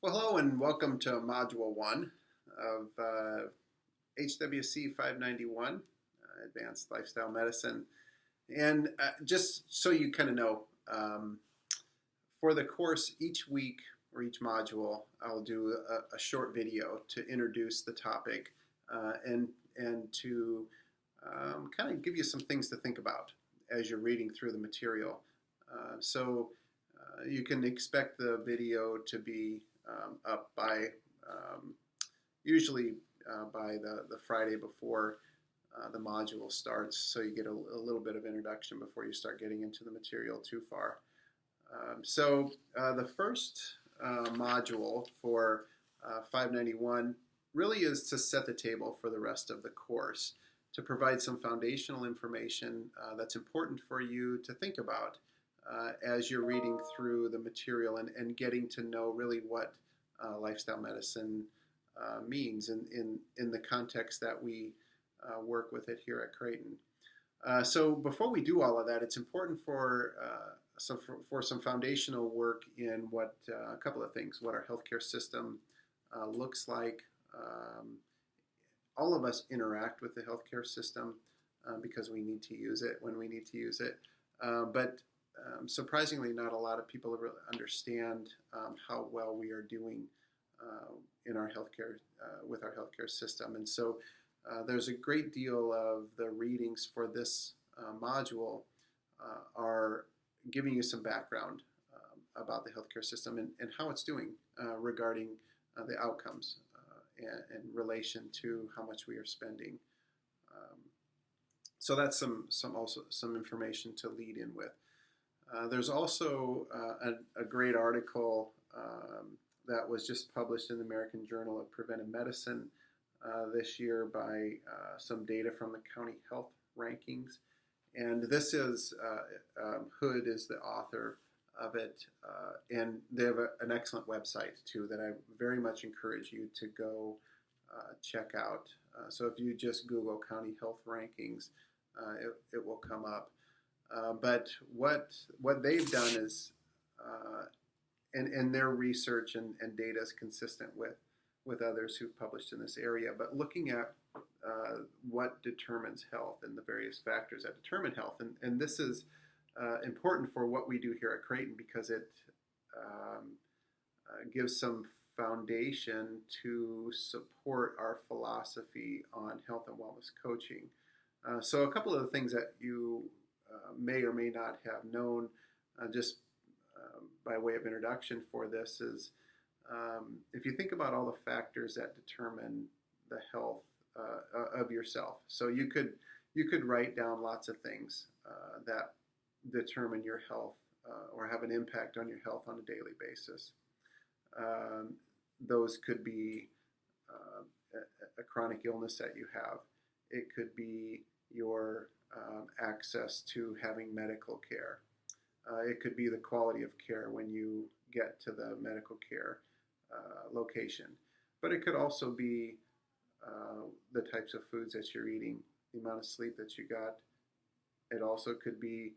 Well, hello and welcome to Module 1 of HWC 591, Advanced Lifestyle Medicine. And just so you kind of know, for the course each week or each module, I'll do a short video to introduce the topic and to kind of give you some things to think about as you're reading through the material. You can expect the video to be up by usually by the Friday before the module starts, so you get a little bit of introduction before you start getting into the material too far. The first module for 591 really is to set the table for the rest of the course, to provide some foundational information that's important for you to think about as you're reading through the material and getting to know really what lifestyle medicine means in the context that we work with it here at Creighton. So before we do all of that, it's important for some foundational work in what a couple of things, what our healthcare system looks like. All of us interact with the healthcare system because we need to use it when we need to use it. But surprisingly, not a lot of people really understand how well we are doing in our healthcare with our healthcare system, and so there's a great deal of the readings for this module are giving you some background about the healthcare system and how it's doing regarding the outcomes in relation to how much we are spending. So that's some information to lead in with. There's also a great article that was just published in the American Journal of Preventive Medicine this year by some data from the county health rankings. And this is, Hood is the author of it, and they have an excellent website too that I very much encourage you to go check out. So if you just Google county health rankings, it will come up. But what they've done is, and their research and data is consistent with others who've published in this area, but looking at what determines health and the various factors that determine health. And this is important for what we do here at Creighton because it gives some foundation to support our philosophy on health and wellness coaching. So a couple of the things that you may or may not have known just by way of introduction for this is if you think about all the factors that determine the health of yourself. So you could write down lots of things that determine your health or have an impact on your health on a daily basis. Those could be a chronic illness that you have. It could be your access to having medical care. It could be the quality of care when you get to the medical care location. But it could also be the types of foods that you're eating, the amount of sleep that you got. It also could be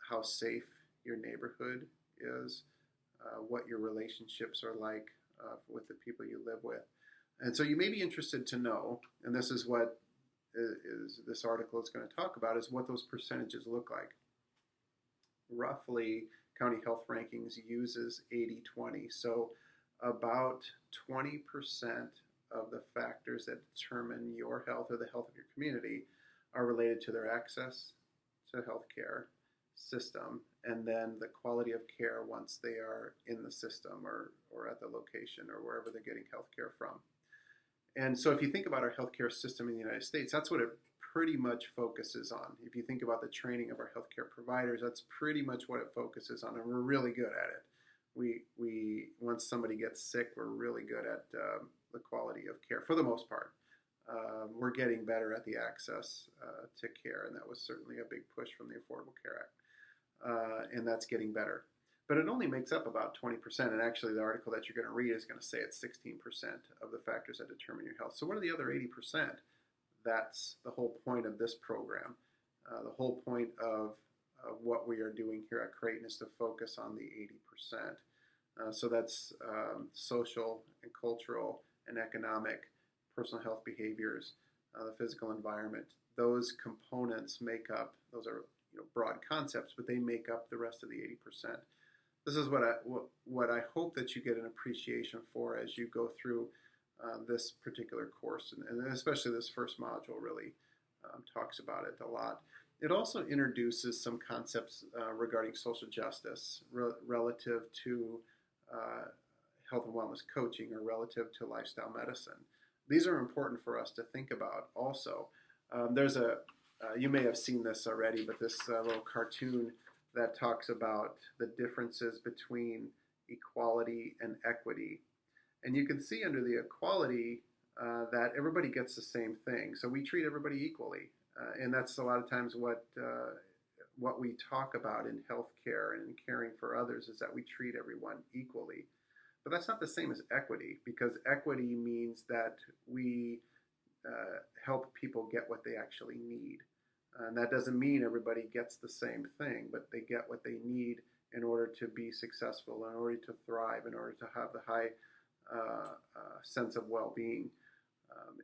how safe your neighborhood is, what your relationships are like with the people you live with. And so you may be interested to know, and this is what this article is going to talk about, is what those percentages look like. Roughly, County Health Rankings uses 80-20. So about 20% of the factors that determine your health or the health of your community are related to their access to healthcare system, and then the quality of care once they are in the system or at the location or wherever they're getting healthcare from. And so if you think about our healthcare system in the United States, that's what it pretty much focuses on. If you think about the training of our healthcare providers, that's pretty much what it focuses on, and we're really good at it. We once somebody gets sick, we're really good at the quality of care for the most part. We're getting better at the access to care, and that was certainly a big push from the Affordable Care Act, and that's getting better. But it only makes up about 20%, and actually the article that you're going to read is going to say it's 16% of the factors that determine your health. So what are the other 80%? That's the whole point of this program. The whole point of what we are doing here at Creighton is to focus on the 80%. So that's social and cultural and economic, personal health behaviors, the physical environment. Those components make up, those are broad concepts, but they make up the rest of the 80%. This is what I hope that you get an appreciation for as you go through this particular course, and especially this first module really talks about it a lot. It also introduces some concepts regarding social justice relative to health and wellness coaching or relative to lifestyle medicine. These are important for us to think about also. There's you may have seen this already, but this little cartoon that talks about the differences between equality and equity. And you can see under the equality that everybody gets the same thing. So we treat everybody equally. And that's a lot of times what we talk about in healthcare and in caring for others is that we treat everyone equally. But that's not the same as equity, because equity means that we help people get what they actually need. And that doesn't mean everybody gets the same thing, but they get what they need in order to be successful, in order to thrive, in order to have the high sense of well-being.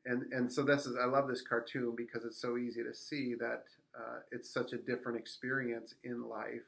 And so I love this cartoon because it's so easy to see that it's such a different experience in life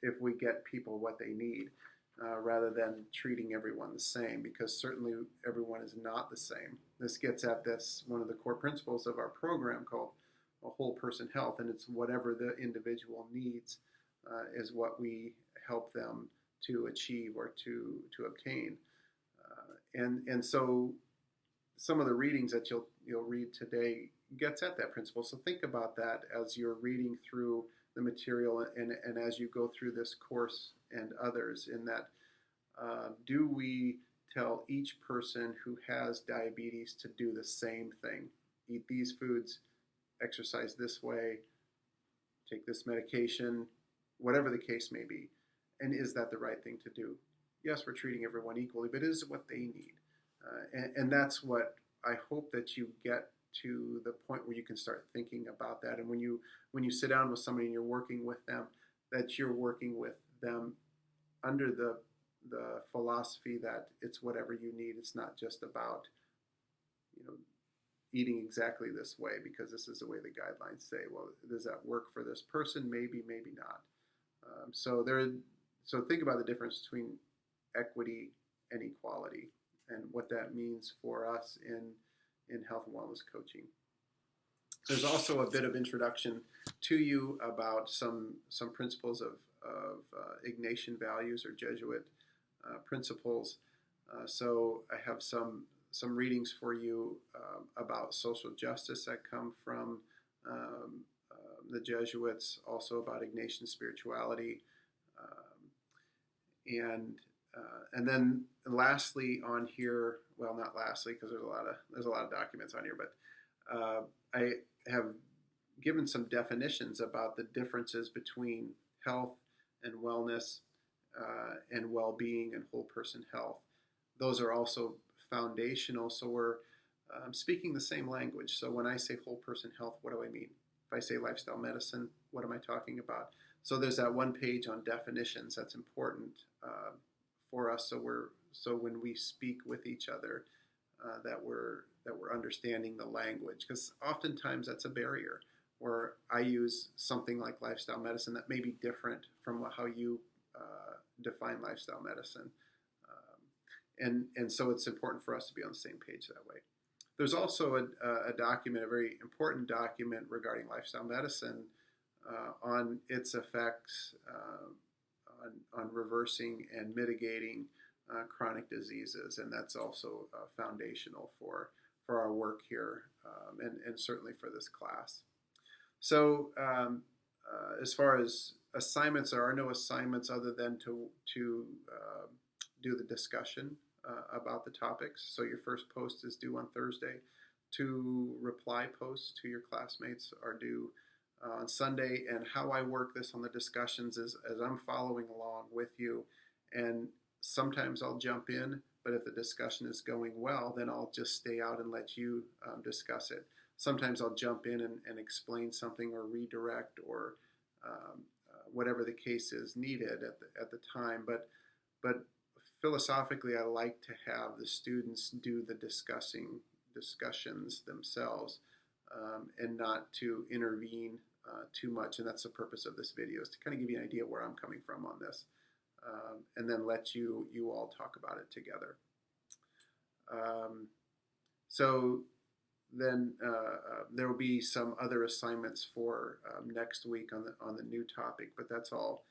if we get people what they need rather than treating everyone the same, because certainly everyone is not the same. This gets at one of the core principles of our program called a whole person health, and it's whatever the individual needs is what we help them to achieve or to obtain. And so some of the readings that you'll read today gets at that principle. So think about that as you're reading through the material and as you go through this course and others, in that do we tell each person who has diabetes to do the same thing? Eat these foods, exercise this way, take this medication, whatever the case may be. And is that the right thing to do? Yes, we're treating everyone equally, but is it what they need? And that's what I hope that you get to the point where you can start thinking about that. And when you sit down with somebody and you're working with them, that you're working with them under the philosophy that it's whatever you need. It's not just about eating exactly this way because this is the way the guidelines say. Well, does that work for this person? Maybe, maybe not. So think about the difference between equity and equality and what that means for us in health and wellness coaching. There's also a bit of introduction to you about some principles of Ignatian values or Jesuit principles. So I have some readings for you about social justice that come from the Jesuits, also about Ignatian spirituality, and then lastly on here, well, not lastly because there's a lot of documents on here, but I have given some definitions about the differences between health and wellness and well-being and whole person health. Those are also foundational, so we're speaking the same language. So when I say whole person health, what do I mean? If I say lifestyle medicine, what am I talking about? So there's that one page on definitions that's important for us. So when we speak with each other, that we're understanding the language, because oftentimes that's a barrier. Where I use something like lifestyle medicine that may be different from how you define lifestyle medicine, and so it's important for us to be on the same page that way. There's also a document, a very important document regarding lifestyle medicine on its effects on reversing and mitigating chronic diseases, and that's also foundational for our work here, and certainly for this class. So as far as assignments, there are no assignments other than to do the discussion about the topics. So your first post is due on Thursday. 2 reply posts to your classmates are due on Sunday. And how I work this on the discussions is as I'm following along with you. And sometimes I'll jump in, but if the discussion is going well, then I'll just stay out and let you discuss it. Sometimes I'll jump in and explain something or redirect or whatever the case is needed at the time. But philosophically, I like to have the students do the discussions themselves, and not to intervene too much. And that's the purpose of this video, is to kind of give you an idea where I'm coming from on this, and then let you all talk about it together. So then there will be some other assignments for next week on the new topic, but that's all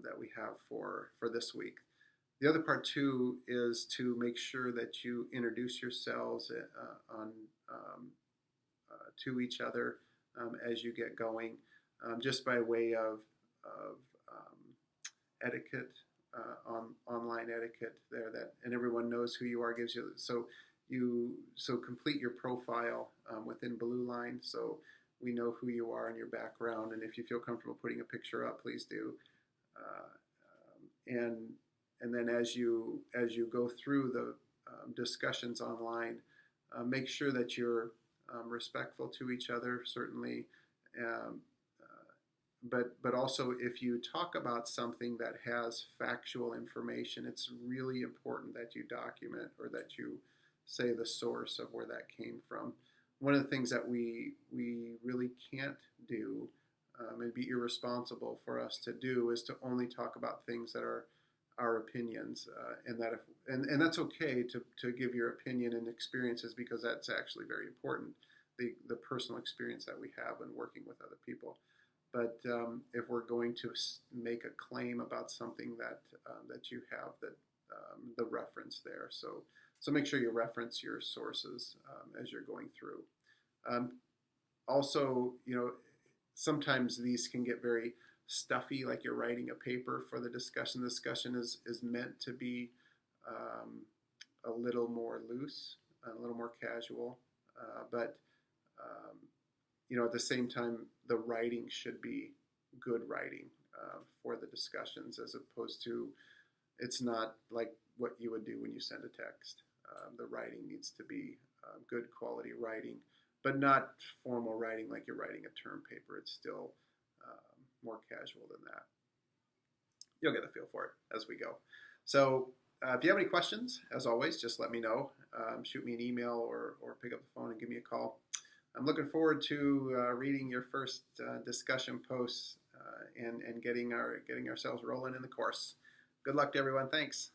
that we have for this week. The other part too is to make sure that you introduce yourselves to each other as you get going, just by way of etiquette, online etiquette there, that and everyone knows who you are, gives you so complete your profile within Blueline, so we know who you are and your background. And if you feel comfortable putting a picture up, please do. And then as you go through the discussions online, make sure that you're respectful to each other, certainly. Um, but also, if you talk about something that has factual information, it's really important that you document, or that you say the source of where that came from. One of the things that we really can't do, and be irresponsible for us to do, is to only talk about things that are our opinions, and that's okay to give your opinion and experiences, because that's actually very important, the personal experience that we have when working with other people. But if we're going to make a claim about something that you have the reference there, so make sure you reference your sources as you're going through. Also, sometimes these can get very stuffy, like you're writing a paper for the discussion. The discussion is meant to be a little more loose, a little more casual, but at the same time, the writing should be good writing for the discussions, as opposed to, it's not like what you would do when you send a text. The writing needs to be good quality writing, but not formal writing like you're writing a term paper. It's still more casual than that. You'll get a feel for it as we go. So if you have any questions, as always, just let me know. Shoot me an email or pick up the phone and give me a call. I'm looking forward to reading your first discussion posts and getting ourselves rolling in the course. Good luck to everyone. Thanks.